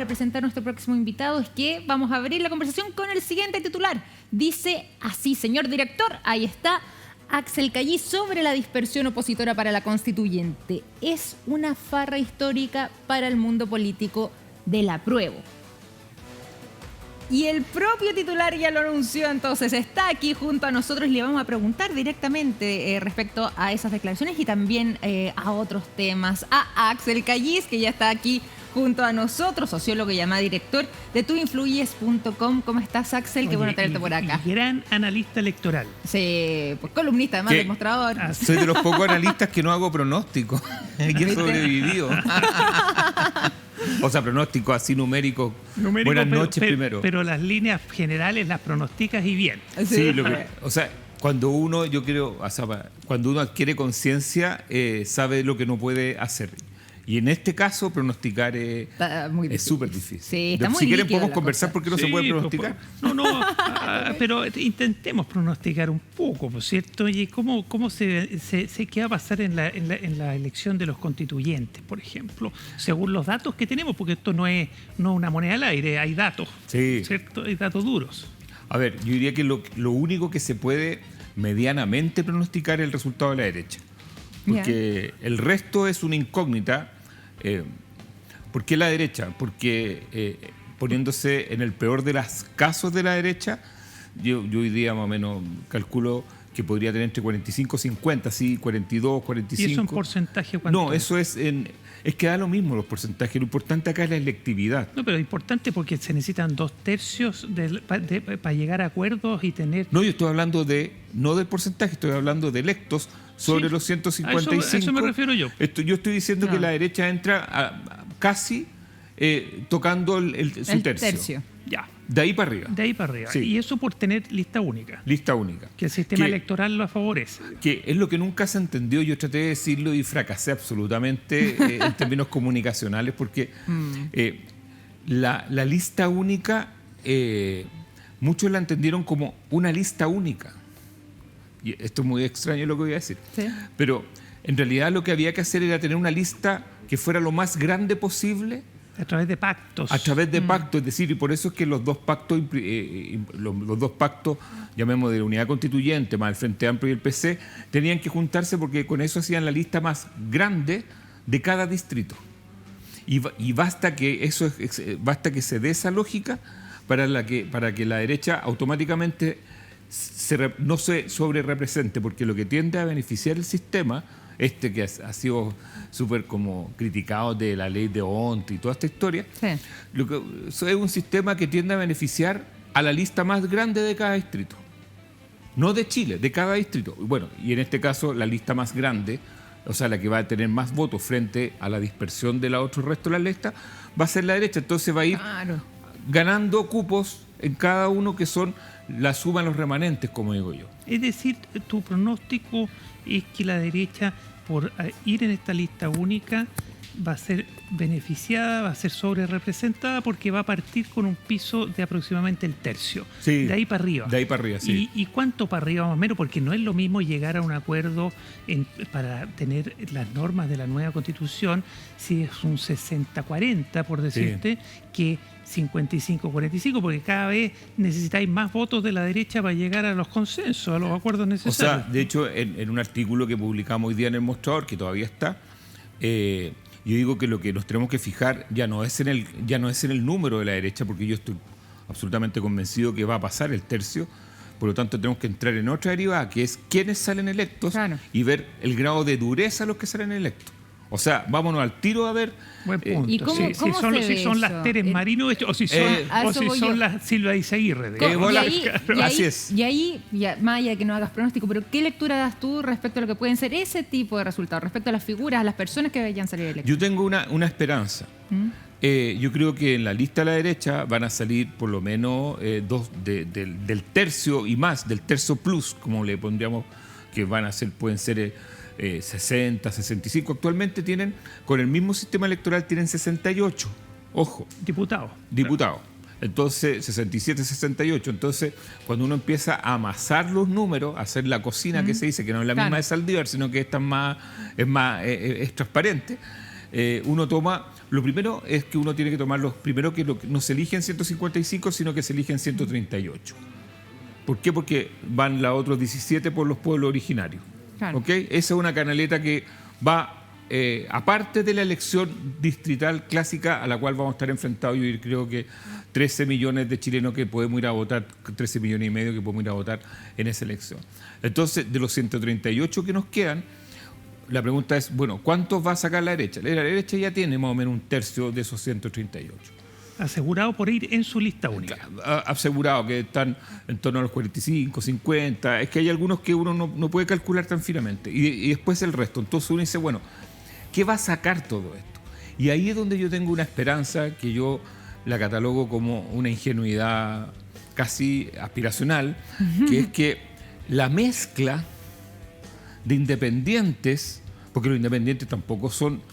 para presentar a nuestro próximo invitado es que vamos a abrir la conversación con el siguiente titular. Dice así, señor director, ahí está, Axel Cayís sobre la dispersión opositora para la constituyente. Es una farra histórica para el mundo político del apruebo. Y el propio titular ya lo anunció, entonces está aquí junto a nosotros y le vamos a preguntar directamente respecto a esas declaraciones y también a otros temas. A Axel Cayís, que ya está aquí junto a nosotros, sociólogo y además director de tuinfluyes.com. ¿Cómo estás, Axel? Qué bueno tenerte por acá. Gran analista electoral. Sí, pues columnista, además demostrador. Soy de los pocos analistas que no hago pronóstico. Y he sobrevivido. O sea, pronóstico así numérico. Buenas noches primero. Pero las líneas generales las pronosticas y bien. Sí, o sea, cuando uno, yo creo, o sea, cuando uno adquiere conciencia, sabe lo que no puede hacer. Y en este caso, pronosticar es súper difícil. Sí, está muy si quieren, podemos la conversar cosa. porque no se puede pronosticar. Pero intentemos pronosticar un poco, ¿por cierto? ¿Y cómo qué va a pasar en la elección de los constituyentes, por ejemplo? Según los datos que tenemos, porque esto no es una moneda al aire, hay datos, ¿cierto? Hay datos duros. A ver, yo diría que lo único que se puede medianamente pronosticar es el resultado de la derecha. Porque el resto es una incógnita. ¿Por qué la derecha? Porque poniéndose en el peor de los casos de la derecha, yo hoy día más o menos calculo que podría tener entre 45 y 50, sí, 42, 45. ¿Y eso en porcentaje cuánto? No, eso es que da lo mismo los porcentajes. Lo importante acá es la electividad. No, pero es importante porque se necesitan 2/3 para llegar a acuerdos y tener... No, yo estoy hablando no del porcentaje, estoy hablando de electos sobre los 155. A eso me refiero yo. Yo estoy diciendo que la derecha entra casi tocando su tercio. Ya. De ahí para arriba. De ahí para arriba. Sí. Y eso por tener lista única. Lista única. Que el sistema electoral lo favorece. Que es lo que nunca se entendió. Yo traté de decirlo y fracasé absolutamente en términos comunicacionales porque la lista única, muchos la entendieron como una lista única. Y esto es muy extraño lo que voy a decir. ¿Sí? Pero en realidad lo que había que hacer era tener una lista que fuera lo más grande posible. A través de pactos. A través de pactos, es decir, y por eso es que los dos pactos, llamemos de la Unidad Constituyente, más el Frente Amplio y el PC, tenían que juntarse porque con eso hacían la lista más grande de cada distrito. Y basta que se dé esa lógica para que la derecha automáticamente no se sobrerepresente, porque lo que tiende a beneficiar el sistema, que ha sido súper como criticado de la ley de Ont y toda esta historia, eso es un sistema que tiende a beneficiar a la lista más grande de cada distrito. No de Chile, de cada distrito. Bueno, y en este caso la lista más grande, o sea, la que va a tener más votos frente a la dispersión de la otro resto de la lista, va a ser la derecha. Entonces va a ir ganando cupos en cada uno que son la suma de los remanentes, como digo yo. Es decir, tu pronóstico es que la derecha, por ir en esta lista única, va a ser beneficiada, va a ser sobrerepresentada porque va a partir con un piso de aproximadamente el tercio. Sí, de ahí para arriba. De ahí para arriba, sí. ¿Y cuánto para arriba más o menos? Porque no es lo mismo llegar a un acuerdo para tener las normas de la nueva Constitución, si es un 60-40, por decirte, que 55-45, porque cada vez necesitáis más votos de la derecha para llegar a los consensos, a los acuerdos necesarios. O sea, de hecho, en un artículo que publicamos hoy día en El Mostrador, que todavía está, yo digo que lo que nos tenemos que fijar ya no es en el número de la derecha, porque yo estoy absolutamente convencido que va a pasar el tercio. Por lo tanto, tenemos que entrar en otra derivada, que es quiénes salen electos y ver el grado de dureza de los que salen electos. O sea, vámonos al tiro a ver. Buen punto. ¿Y cómo si son las Teres Marino o si son las Silva Izaguirre. Así es. Y ahí, más allá de que no hagas pronóstico, pero ¿qué lectura das tú respecto a lo que pueden ser ese tipo de resultados, respecto a las figuras, a las personas que vayan a salir electas? Yo tengo una esperanza. Yo creo que en la lista de la derecha van a salir por lo menos dos del tercio y más, del tercio plus, como le pondríamos, que pueden ser 60, 65. Actualmente tienen, con el mismo sistema electoral, tienen 68. Ojo. Diputados. Entonces, 67, 68. Entonces, cuando uno empieza a amasar los números, a hacer la cocina que se dice, que no es la misma de Saldívar, sino que esta es transparente, uno toma, lo primero es que uno tiene que tomar primero que no se eligen 155, sino que se eligen 138. ¿Por qué? Porque van los otros 17 por los pueblos originarios. Claro. ¿Ok? Esa es una canaleta que va, aparte de la elección distrital clásica a la cual vamos a estar enfrentados, yo creo que 13 millones de chilenos que podemos ir a votar, 13 millones y medio que podemos ir a votar en esa elección. Entonces, de los 138 que nos quedan, la pregunta es, bueno, ¿cuántos va a sacar la derecha? La derecha ya tiene más o menos un tercio de esos 138. Asegurado por ir en su lista única. Asegurado que están en torno a los 45, 50. Es que hay algunos que uno no puede calcular tan finamente. Y después el resto. Entonces uno dice, bueno, ¿qué va a sacar todo esto? Y ahí es donde yo tengo una esperanza que yo la catalogo como una ingenuidad casi aspiracional, que es que la mezcla de independientes, porque los independientes tampoco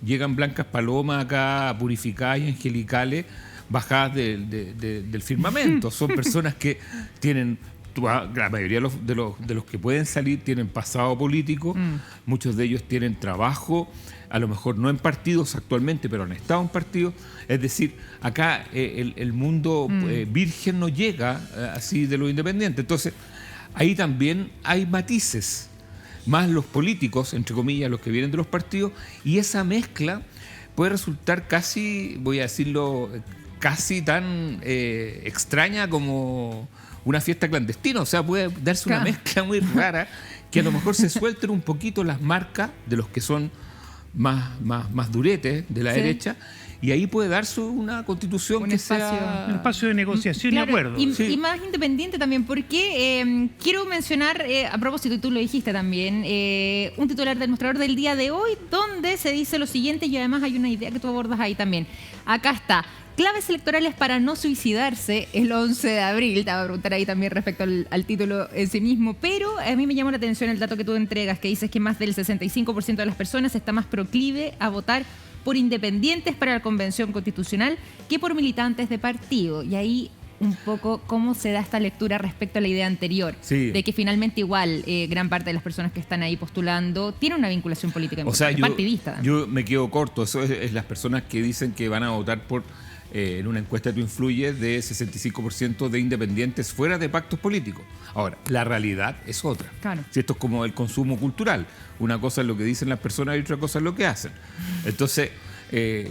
llegan blancas palomas acá, purificadas y angelicales, bajadas del firmamento. Son personas que tienen, la mayoría de los que pueden salir tienen pasado político, muchos de ellos tienen trabajo, a lo mejor no en partidos actualmente, pero han estado en partidos. Es decir, acá el mundo virgen no llega así de los independientes. Entonces, ahí también hay matices, más los políticos, entre comillas, los que vienen de los partidos, y esa mezcla puede resultar casi, voy a decirlo, casi tan extraña como una fiesta clandestina. O sea, puede darse una mezcla muy rara que a lo mejor se suelten un poquito las marcas de los que son más duretes de la derecha, y ahí puede darse una constitución un espacio de negociación y acuerdo. Y más independiente también, porque quiero mencionar, a propósito, y tú lo dijiste también, un titular del Mostrador del día de hoy, donde se dice lo siguiente, y además hay una idea que tú abordas ahí también. Acá está. Claves electorales para no suicidarse el 11 de abril. Te voy a preguntar ahí también respecto al título en sí mismo. Pero a mí me llamó la atención el dato que tú entregas, que dices que más del 65% de las personas está más proclive a votar por independientes para la Convención Constitucional que por militantes de partido. Y ahí un poco cómo se da esta lectura respecto a la idea anterior, de que finalmente igual gran parte de las personas que están ahí postulando tienen una vinculación política partidista. Yo me quedo corto. Eso es las personas que dicen que van a votar por... en una encuesta Tú Influyes de 65% de independientes fuera de pactos políticos. Ahora, la realidad es otra. Claro. Si esto es como el consumo cultural. Una cosa es lo que dicen las personas y otra cosa es lo que hacen. Entonces,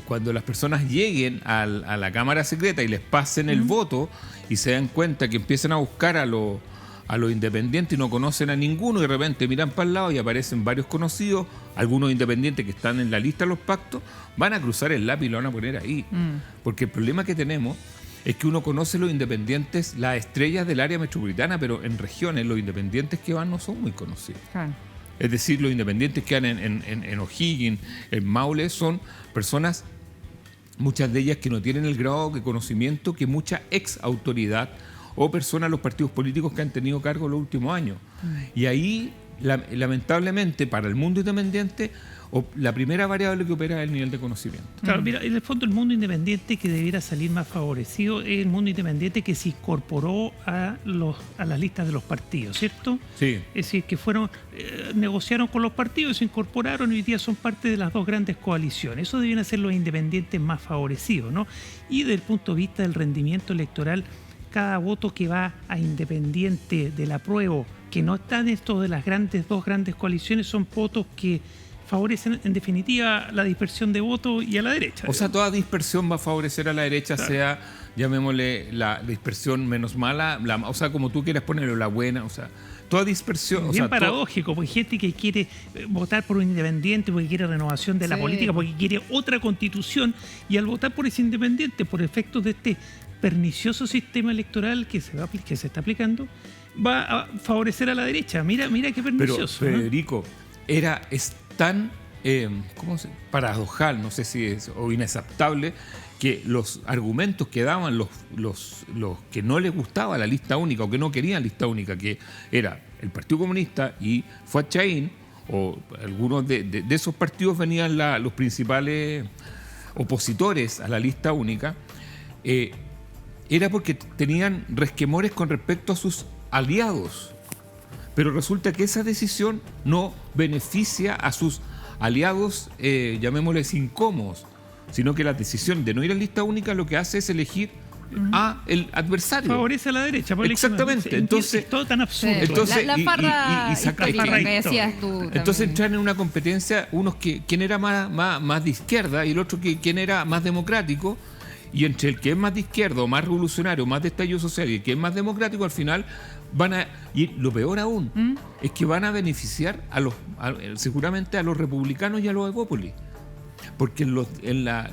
cuando las personas lleguen a la Cámara Secreta y les pasen el voto y se dan cuenta que empiezan a buscar a los independientes y no conocen a ninguno, y de repente miran para el lado y aparecen varios conocidos, algunos independientes que están en la lista de los pactos, van a cruzar el lápiz y lo van a poner ahí. Porque el problema que tenemos es que uno conoce los independientes, las estrellas del área metropolitana, pero en regiones los independientes que van no son muy conocidos. Claro. Es decir, los independientes que van en O'Higgins, en Maule, son personas, muchas de ellas que no tienen el grado de conocimiento que mucha ex autoridad o personas de los partidos políticos que han tenido cargo los últimos años. Y ahí, lamentablemente, para el mundo independiente, la primera variable que opera es el nivel de conocimiento. Claro, mira, en el fondo el mundo independiente que debiera salir más favorecido es el mundo independiente que se incorporó a las listas de los partidos, ¿cierto? Sí. Es decir, que negociaron con los partidos, se incorporaron y hoy día son parte de las dos grandes coaliciones. Eso debieran ser los independientes más favorecidos, ¿no? Y desde el punto de vista del rendimiento electoral, cada voto que va a independiente del apruebo, que no están estos de las dos grandes coaliciones, son votos que favorecen en definitiva la dispersión de votos y a la derecha. O sea, toda dispersión va a favorecer a la derecha, claro. Sea, llamémosle la dispersión menos mala, o sea, como tú quieras ponerlo, la buena, o sea, toda dispersión... Bien paradójico, porque hay gente que quiere votar por un independiente porque quiere renovación de la política, porque quiere otra constitución, y al votar por ese independiente, por efectos de este pernicioso sistema electoral que se está aplicando, va a favorecer a la derecha. Mira qué pernicioso. Pero, Federico, es tan paradojal, no sé si es, o inaceptable, que los argumentos que daban los que no les gustaba la lista única o que no querían lista única, que era el Partido Comunista y Fuad Chaín, o algunos de esos partidos venían los principales opositores a la lista única, era porque tenían resquemores con respecto a sus aliados. Pero resulta que esa decisión no beneficia a sus aliados, llamémosles incómodos, sino que la decisión de no ir a lista única lo que hace es elegir a el adversario. Favorece a la derecha. Exactamente. Entonces, es todo tan absurdo. Entonces, la farra histórica que y- decías tú entonces también. entran en una competencia unos que quién era más de izquierda y el otro que quién era más democrático, y entre el que es más de izquierda o más revolucionario, más de estallido social y el que es más democrático, al final y lo peor aún es que van a beneficiar seguramente a los republicanos y a los evópolis. Porque en las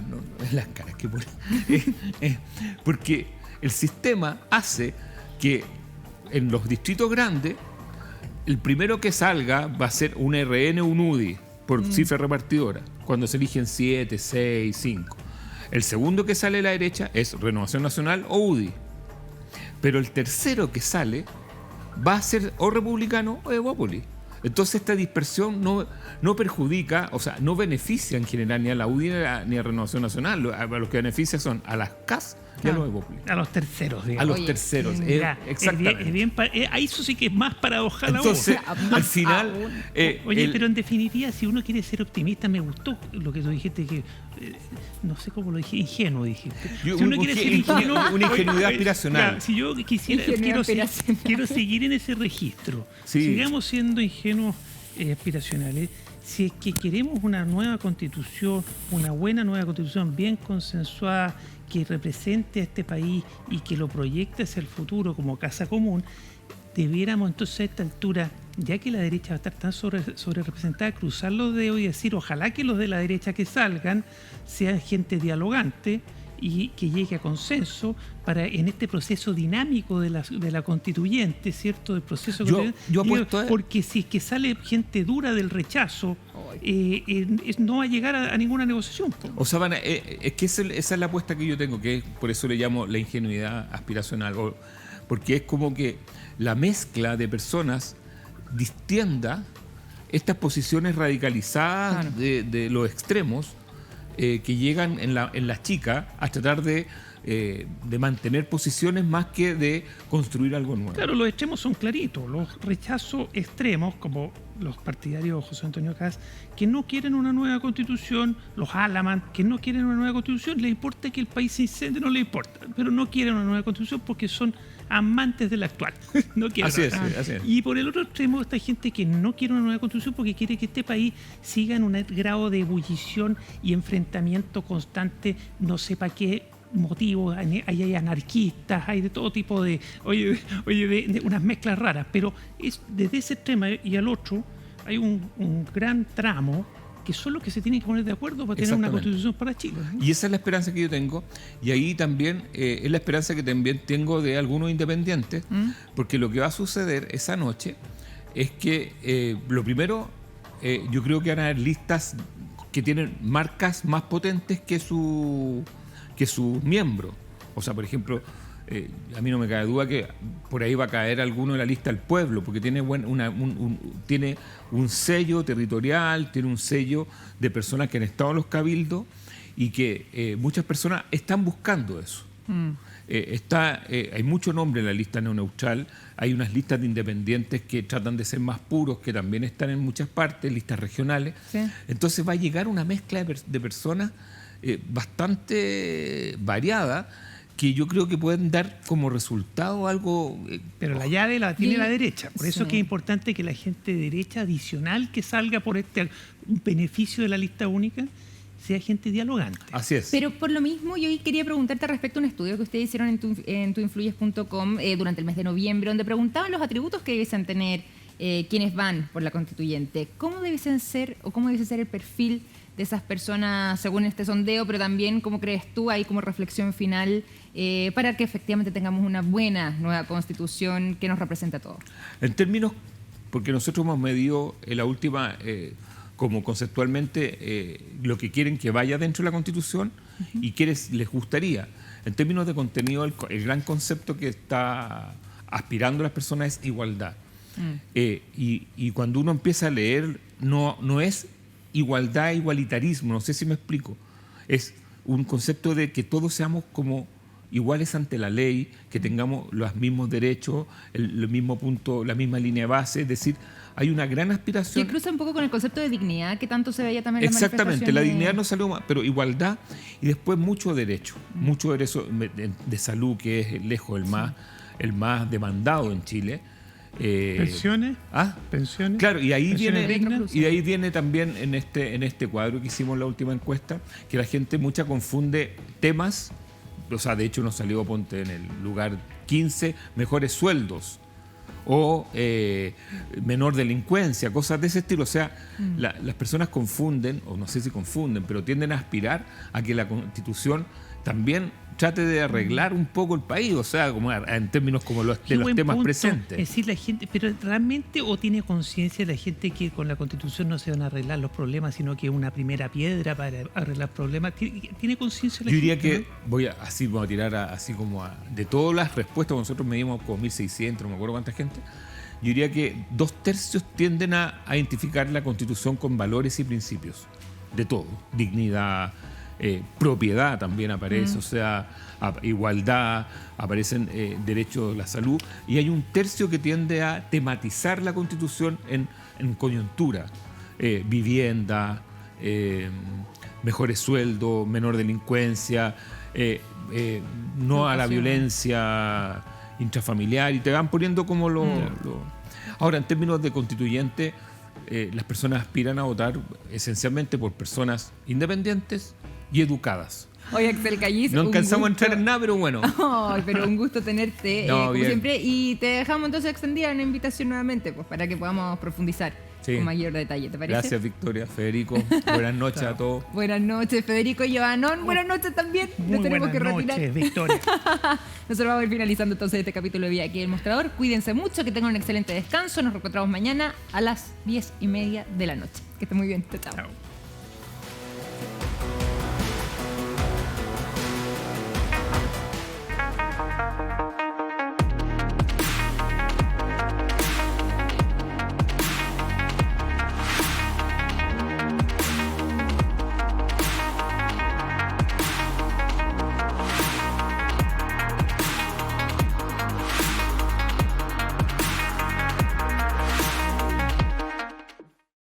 caras que pone. Porque el sistema hace que en los distritos grandes el primero que salga va a ser un RN o un UDI por cifra repartidora, cuando se eligen 7, 6, 5. El segundo que sale a la derecha es Renovación Nacional o UDI. Pero el tercero que sale va a ser o republicano o evópolis. Entonces esta dispersión no perjudica, o sea, no beneficia en general ni a la UDI ni a Renovación Nacional. A los que beneficia son a las CAS y a los evópolis. A los terceros, digamos. A los Oye, terceros, Ya, exactamente. Ahí eso sí que es más paradojal Entonces, aún. al final... Oye, pero en definitiva, si uno quiere ser optimista, me gustó lo que tú dijiste, que no sé cómo lo dije, ingenuo dijiste. Yo- Si uno un- quiere un- ser ingenuo, una ingenuidad oye, aspiracional. ya, si yo quisiera, Ingenuidad aspiracional. quiero seguir en ese registro, Sí. sigamos siendo ingenuos aspiracionales. Si es que queremos una nueva constitución, una buena nueva constitución bien consensuada, que represente a este país y que lo proyecte hacia el futuro como casa común, debiéramos entonces a esta altura, ya que la derecha va a estar tan sobre representada, cruzar los dedos y decir, ojalá que los de la derecha que salgan sean gente dialogante y que llegue a consenso para en este proceso dinámico de la constituyente, ¿cierto? Del proceso Yo constituyente. apuesto a- Porque si es que sale gente dura del rechazo, no va a llegar a ninguna negociación. Po. O sea, es que esa es la apuesta que yo tengo, que por eso le llamo la ingenuidad aspiracional, porque es como que la mezcla de personas distienda estas posiciones radicalizadas Claro. de los extremos que llegan en las chicas a tratar de mantener posiciones más que de construir algo nuevo. Claro, los extremos son claritos. Los rechazos extremos, como los partidarios de José Antonio Caz, que no quieren una nueva constitución, los Alaman, que no quieren una nueva constitución, les importa que el país se incendie, no les importa, pero no quieren una nueva constitución porque son amantes de la actual. No quieren Así es, otra. así es. Y por el otro extremo está gente que no quiere una nueva constitución porque quiere que este país siga en un grado de ebullición y enfrentamiento constante, no sepa qué motivos, hay anarquistas, hay de todo tipo de unas mezclas raras, pero es desde ese extremo y al otro hay un gran tramo que son los que se tienen que poner de acuerdo para tener una Exactamente. constitución para Chile. Y esa es la esperanza que yo tengo. Y ahí también es la esperanza que también tengo de algunos independientes, porque lo que va a suceder esa noche es que, lo primero, yo creo que van a haber listas que tienen marcas más potentes que sus miembros. O sea, por ejemplo, a mí no me cabe duda que por ahí va a caer alguno de la lista del pueblo, porque tiene tiene un sello territorial, tiene un sello de personas que han estado en los cabildos y que muchas personas están buscando eso. Hay mucho nombre en la lista neutral, hay unas listas de independientes que tratan de ser más puros, que también están en muchas partes, listas regionales. Sí. Entonces va a llegar una mezcla de personas bastante variada, que yo creo que pueden dar como resultado algo... Pero la llave la tiene Y- la derecha. Por eso sí. es que es importante que la gente de derecha adicional que salga por este beneficio de la lista única sea gente dialogante. Así es. Pero por lo mismo, yo quería preguntarte respecto a un estudio que ustedes hicieron en tuinfluyes.com durante el mes de noviembre, donde preguntaban los atributos que debiesen tener quienes van por la constituyente. ¿Cómo debiesen ser o cómo debiese ser el perfil de esas personas según este sondeo, pero también cómo crees tú ahí como reflexión final para que efectivamente tengamos una buena nueva constitución que nos represente a todos? En términos, porque nosotros hemos medido en la última, como conceptualmente, lo que quieren que vaya dentro de la Constitución y qué les gustaría. En términos de contenido, el gran concepto que está aspirando a las personas es igualdad. Y cuando uno empieza a leer, no es igualdad, igualitarismo, no sé si me explico. Es un concepto de que todos seamos como iguales ante la ley, que tengamos los mismos derechos, el mismo punto, la misma línea de base, es decir, hay una gran aspiración. Que cruza un poco con el concepto de dignidad que tanto se veía también en la Exactamente, la manifestación dignidad no salió más, pero igualdad y después mucho derecho de salud, que es lejos el más demandado en Chile. ¿Pensiones? ¿Pensiones? Claro, y ahí ¿Pensiones viene también en este cuadro que hicimos en la última encuesta, que la gente mucha confunde temas, o sea, de hecho nos salió, ponte, en el lugar 15, mejores sueldos o menor delincuencia, cosas de ese estilo. O sea, las personas confunden, o no sé si confunden, pero tienden a aspirar a que la Constitución también trate de arreglar un poco el país, o sea, como en términos como de los temas presentes. Es decir, la gente, pero realmente o tiene conciencia la gente que con la Constitución no se van a arreglar los problemas, sino que es una primera piedra para arreglar problemas. ¿Tiene conciencia la gente? Yo diría que voy a tirar de todas las respuestas, nosotros medimos como 1.600, no me acuerdo cuánta gente. Yo diría que 2/3 tienden a identificar la Constitución con valores y principios, de todo, dignidad, propiedad también aparece, o sea, igualdad, aparecen derechos a la salud, y hay 1/3 que tiende a tematizar la Constitución en coyuntura, vivienda, mejores sueldos, menor delincuencia, no a la violencia intrafamiliar, y te van poniendo como Ahora, en términos de constituyente, las personas aspiran a votar esencialmente por personas independientes y educadas. Oye, Axel Callis, no alcanzamos a entrar en nada, pero bueno. Ay, pero un gusto tenerte, como siempre. Y te dejamos entonces extendida una invitación nuevamente, pues, para que podamos profundizar con mayor detalle, ¿te parece? Gracias, Victoria, Federico. Buenas noches a todos. Buenas noches, Federico y Joanón. Buenas noches también. Nos tenemos que retirar. Buenas noches, Victoria. Nosotros vamos a ir finalizando entonces este capítulo de Vía Aquí el Mostrador. Cuídense mucho, que tengan un excelente descanso. Nos reencontramos mañana a las 10:30 de la noche. Que estén muy bien. Chao. Chao.